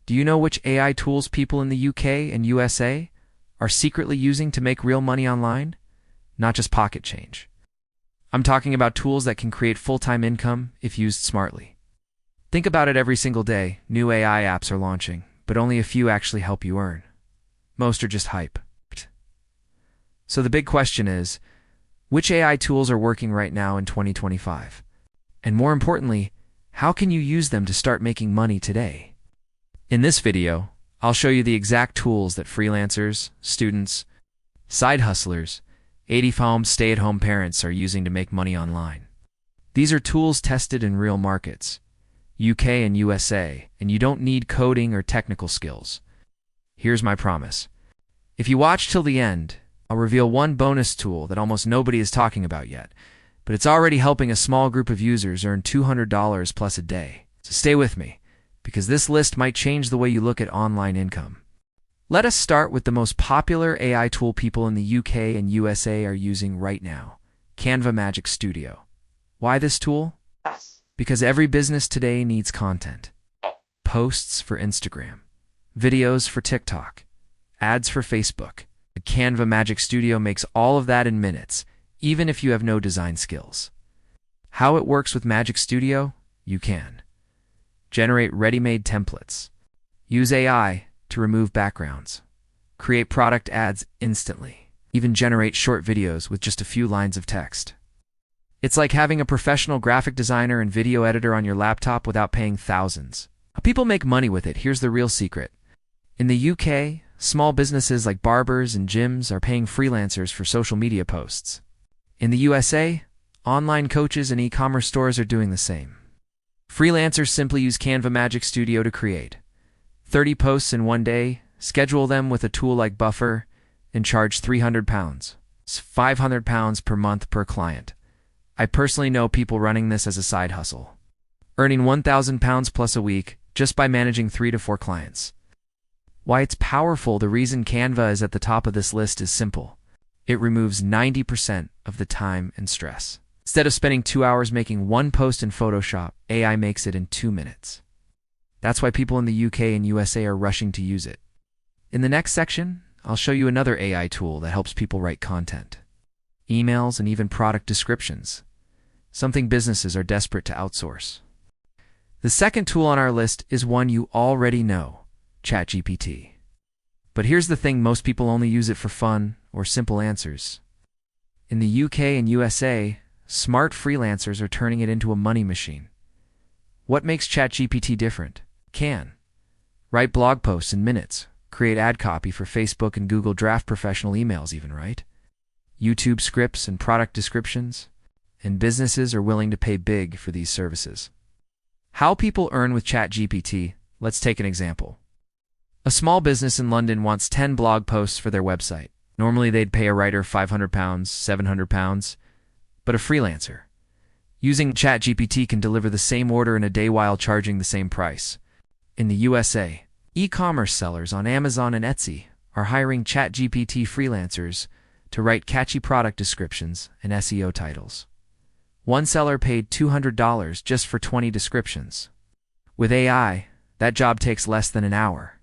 Do you know which AI tools people in the UK and USA are secretly using to make real money online? Not just pocket change. I'm talking about tools that can create full-time income if used smartly. Think about it every single day. New AI apps are launching, but only a few actually help you earn. Most are just hype. So the big question is, which AI tools are working right now in 2025? And more importantly, how can you use them to start making money today? In this video, I'll show you the exact tools that freelancers, students, side hustlers, 80-home stay-at-home parents are using to make money online. These are tools tested in real markets, UK and USA, and you don't need coding or technical skills. Here's my promise. If you watch till the end, I'll reveal one bonus tool that almost nobody is talking about yet, but it's already helping a small group of users earn $200 plus a day. So stay with me, because this list might change the way you look at online income. Let us start with the most popular AI tool people in the UK and USA are using right now, Canva Magic Studio. Why this tool? Because every business today needs content. Posts for Instagram, videos for TikTok, ads for Facebook. The Canva Magic Studio makes all of that in minutes, even if you have no design skills. How it works with Magic Studio? You can generate ready-made templates, use AI to remove backgrounds, create product ads instantly, even generate short videos with just a few lines of text. It's like having a professional graphic designer and video editor on your laptop without paying thousands. How people make money with it, here's the real secret. In the UK, small businesses like barbers and gyms are paying freelancers for social media posts. In the USA, online coaches and e-commerce stores are doing the same. Freelancers simply use Canva Magic Studio to create 30 posts in one day, schedule them with a tool like Buffer, and charge £300. It's £500 per month per client. I personally know people running this as a side hustle, earning £1,000 plus a week just by managing 3 to 4 clients. Why it's powerful, the reason Canva is at the top of this list is simple. It removes 90% of the time and stress. Instead of spending 2 hours making one post in Photoshop, AI makes it in 2 minutes. That's why people in the UK and USA are rushing to use it. In the next section, I'll show you another AI tool that helps people write content, emails, and even product descriptions, something businesses are desperate to outsource. The second tool on our list is one you already know, ChatGPT. But here's the thing, most people only use it for fun or simple answers. In the UK and USA, smart freelancers are turning it into a money machine. What makes ChatGPT different? Can write blog posts in minutes, create ad copy for Facebook and Google, draft professional emails even, right? YouTube scripts and product descriptions, and businesses are willing to pay big for these services. How people earn with ChatGPT? Let's take an example. A small business in London wants 10 blog posts for their website. Normally they'd pay a writer £500, £700, but a freelancer using ChatGPT can deliver the same order in a day while charging the same price. In the USA, e-commerce sellers on Amazon and Etsy are hiring ChatGPT freelancers to write catchy product descriptions and SEO titles. One seller paid $200 just for 20 descriptions. With AI, that job takes less than an hour.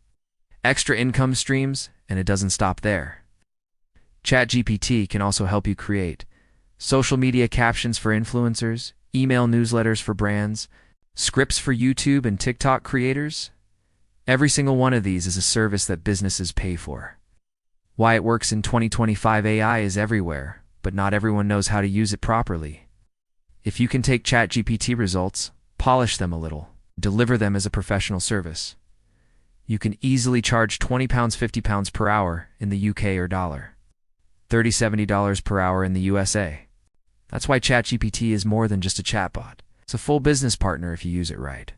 Extra income streams, and it doesn't stop there. ChatGPT can also help you create social media captions for influencers, email newsletters for brands, scripts for YouTube and TikTok creators. Every single one of these is a service that businesses pay for. Why it works in 2025? AI is everywhere, but not everyone knows how to use it properly. If you can take ChatGPT results, polish them a little, deliver them as a professional service, you can easily charge £20, £50 per hour in the UK or $30, $70 per hour in the USA. That's why ChatGPT is more than just a chatbot. It's a full business partner if you use it right.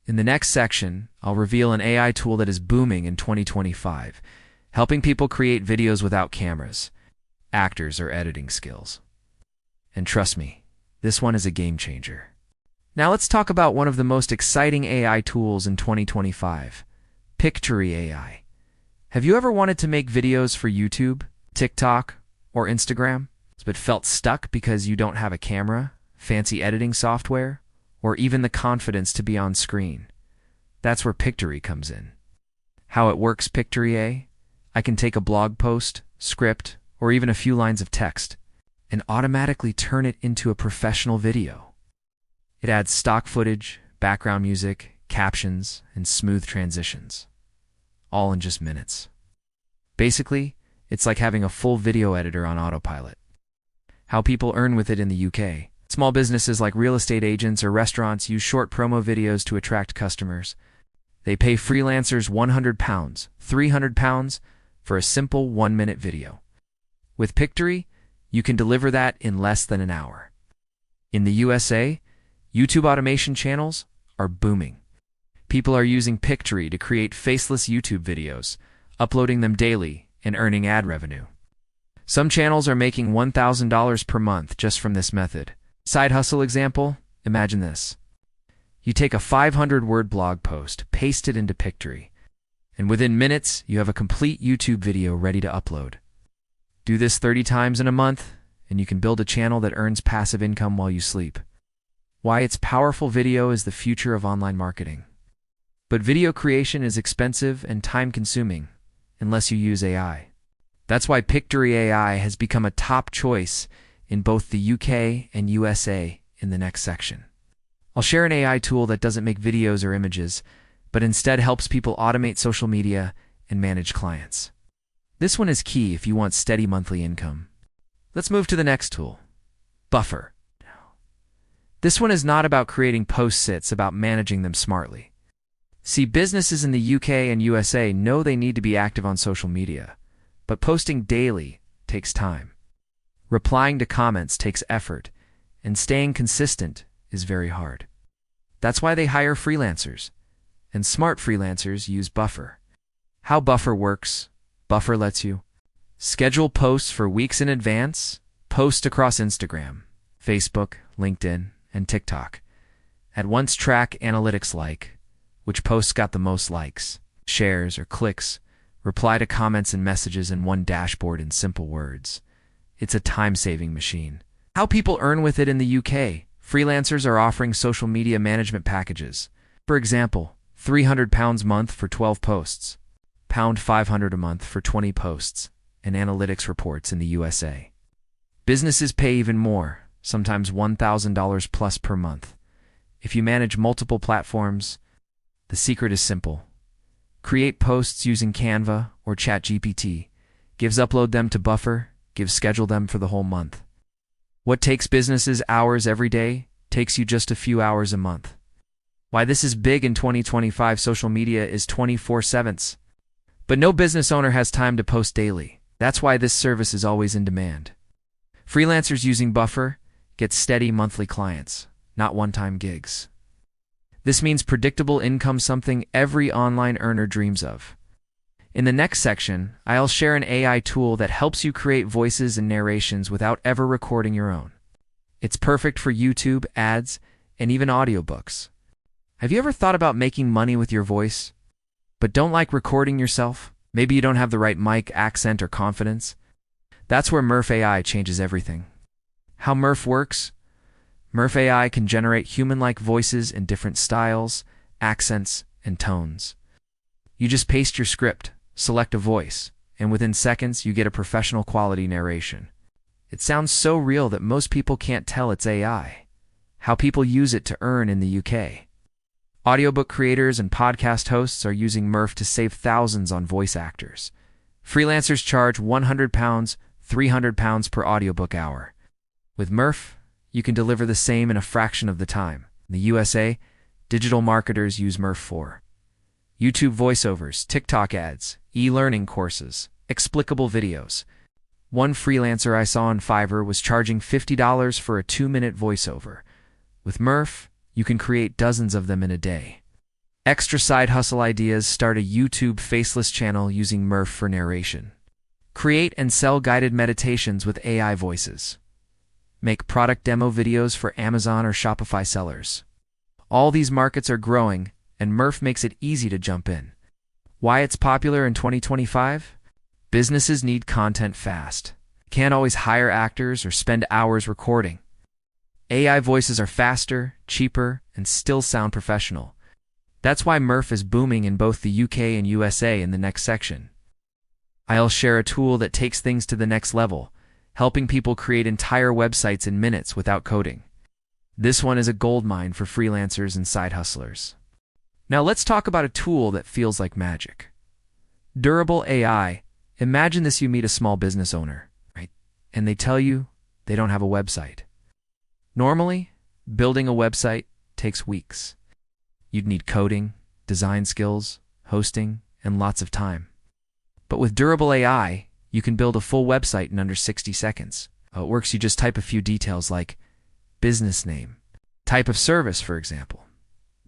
In the next section, I'll reveal an AI tool that is booming in 2025, helping people create videos without cameras, actors, or editing skills. And trust me, this one is a game changer. Now let's talk about one of the most exciting AI tools in 2025, Pictory AI. Have you ever wanted to make videos for YouTube, TikTok, or Instagram, but felt stuck because you don't have a camera, fancy editing software, or even the confidence to be on screen? That's where Pictory comes in. How it works, Pictory AI? I can take a blog post, script, or even a few lines of text and automatically turn it into a professional video. It adds stock footage, background music, captions, and smooth transitions, all in just minutes. Basically, it's like having a full video editor on autopilot. How people earn with it in the UK. Small businesses like real estate agents or restaurants use short promo videos to attract customers. They pay freelancers £100, £300 for a simple 1-minute video. With Pictory, you can deliver that in less than an hour. In the USA, YouTube automation channels are booming. People are using Pictory to create faceless YouTube videos, uploading them daily and earning ad revenue. Some channels are making $1,000 per month just from this method. Side hustle example, imagine this. You take a 500-word blog post, paste it into Pictory, and within minutes, you have a complete YouTube video ready to upload. Do this 30 times in a month, and you can build a channel that earns passive income while you sleep. Why it's powerful video is the future of online marketing. But video creation is expensive and time-consuming, unless you use AI. That's why Pictory AI has become a top choice in both the UK and USA in the next section. I'll share an AI tool that doesn't make videos or images, but instead helps people automate social media and manage clients. This one is key if you want steady monthly income. Let's move to the next tool, Buffer. This one is not about creating posts, it's about managing them smartly. See, businesses in the UK and USA know they need to be active on social media, but posting daily takes time. Replying to comments takes effort, and staying consistent is very hard. That's why they hire freelancers, and smart freelancers use Buffer. How Buffer works: Buffer lets you schedule posts for weeks in advance, post across Instagram, Facebook, LinkedIn, and TikTok. At once track analytics like which posts got the most likes, shares, or clicks, reply to comments and messages in one dashboard in simple words. It's a time-saving machine. How people earn with it in the UK. Freelancers are offering social media management packages. For example, £300 a month for 12 posts, £500 a month for 20 posts, and analytics reports in the USA. Businesses pay even more, sometimes $1,000 plus per month. If you manage multiple platforms, the secret is simple. Create posts using Canva or ChatGPT, upload them to Buffer, schedule them for the whole month. What takes businesses hours every day takes you just a few hours a month. Why this is big in 2025, social media is 24/7. But no business owner has time to post daily. That's why this service is always in demand. Freelancers using Buffer get steady monthly clients, not one-time gigs. This means predictable income, something every online earner dreams of. In the next section, I'll share an AI tool that helps you create voices and narrations without ever recording your own. It's perfect for YouTube, ads, and even audiobooks. Have you ever thought about making money with your voice, but don't like recording yourself? Maybe you don't have the right mic, accent, or confidence? That's where Murf AI changes everything. How Murf works? Murf AI can generate human-like voices in different styles, accents, and tones. You just paste your script, select a voice, and within seconds you get a professional quality narration. It sounds so real that most people can't tell it's AI. How people use it to earn in the UK. Audiobook creators and podcast hosts are using Murf to save thousands on voice actors. Freelancers charge £100, £300 per audiobook hour. With Murf, you can deliver the same in a fraction of the time. In the USA, digital marketers use Murf for YouTube voiceovers, TikTok ads, e-learning courses, explicable videos. One freelancer I saw on Fiverr was charging $50 for a 2-minute voiceover. With Murf, you can create dozens of them in a day. Extra side hustle ideas: start a YouTube Faceless channel using Murf for narration. Create and sell guided meditations with AI voices. Make product demo videos for Amazon or Shopify sellers. All these markets are growing, and Murf makes it easy to jump in. Why it's popular in 2025? Businesses need content fast. Can't always hire actors or spend hours recording. AI voices are faster, cheaper, and still sound professional. That's why Murf is booming in both the UK and USA in the next section. I'll share a tool that takes things to the next level, helping people create entire websites in minutes without coding. This one is a goldmine for freelancers and side hustlers. Now let's talk about a tool that feels like magic. Durable AI. Imagine this: you meet a small business owner, right? And they tell you they don't have a website. Normally, building a website takes weeks. You'd need coding, design skills, hosting, and lots of time. But with Durable AI, you can build a full website in under 60 seconds. How it works: you just type a few details like business name, type of service, for example,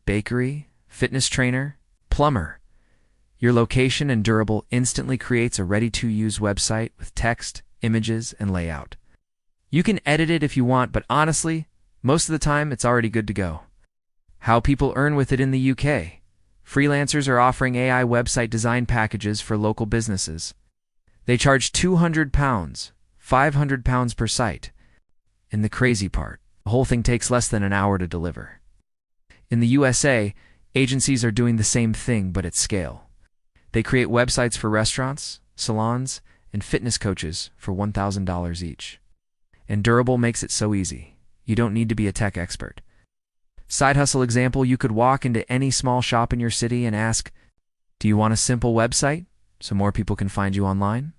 bakery, fitness trainer, plumber, your location, and Durable instantly creates a ready-to-use website with text, images, and layout. You can edit it if you want, but honestly, most of the time it's already good to go. How people earn with it in the UK. Freelancers are offering AI website design packages for local businesses. They charge £200, £500 per site. And the crazy part, the whole thing takes less than an hour to deliver. In the USA, agencies are doing the same thing, but at scale. They create websites for restaurants, salons, and fitness coaches for $1,000 each. And Durable makes it so easy. You don't need to be a tech expert. Side hustle example: you could walk into any small shop in your city and ask, "Do you want a simple website so more people can find you online?"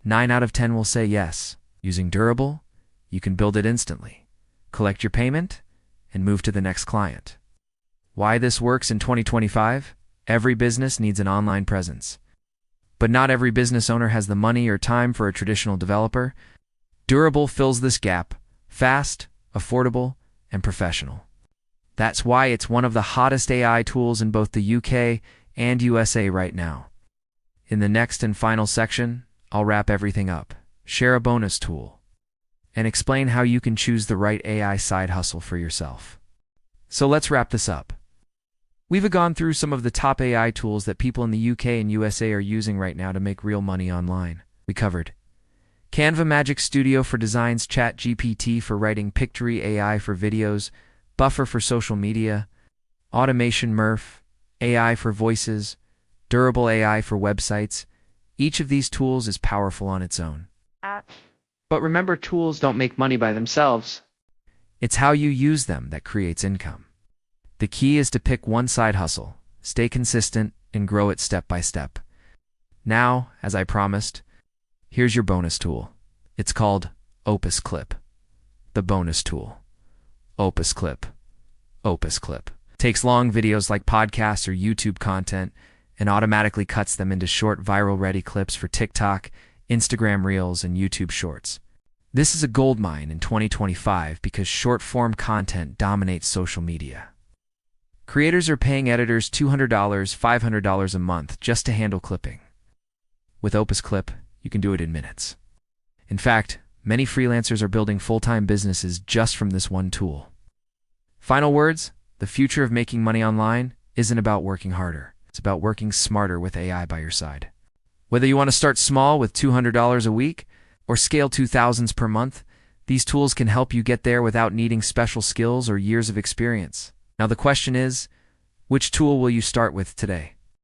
9 out of 10 will say yes. Using Durable, you can build it instantly, collect your payment, and move to the next client. Why this works in 2025? Every business needs an online presence. But not every business owner has the money or time for a traditional developer. Durable fills this gap: fast, affordable, and professional. That's why it's one of the hottest AI tools in both the UK and USA right now. In the next and final section, I'll wrap everything up, share a bonus tool, and explain how you can choose the right AI side hustle for yourself. So let's wrap this up. We've gone through some of the top AI tools that people in the UK and USA are using right now to make real money online. We covered Canva Magic Studio for designs, ChatGPT for writing, Pictory AI for videos, Buffer for social media, Automation Murf AI for voices, Durable AI for websites. Each of these tools is powerful on its own. But remember, tools don't make money by themselves. It's how you use them that creates income. The key is to pick one side hustle, stay consistent, and grow it step by step. Now, as I promised, here's your bonus tool. It's called Opus Clip. The bonus tool. Opus Clip. Opus Clip takes long videos like podcasts or YouTube content and automatically cuts them into short, viral-ready clips for TikTok, Instagram Reels, and YouTube Shorts. This is a goldmine in 2025 because short-form content dominates social media. Creators are paying editors $200, $500 a month just to handle clipping. With Opus Clip, you can do it in minutes. In fact, many freelancers are building full-time businesses just from this one tool. Final words: the future of making money online isn't about working harder. It's about working smarter with AI by your side. Whether you want to start small with $200 a week or scale to thousands per month, these tools can help you get there without needing special skills or years of experience. Now the question is, which tool will you start with today?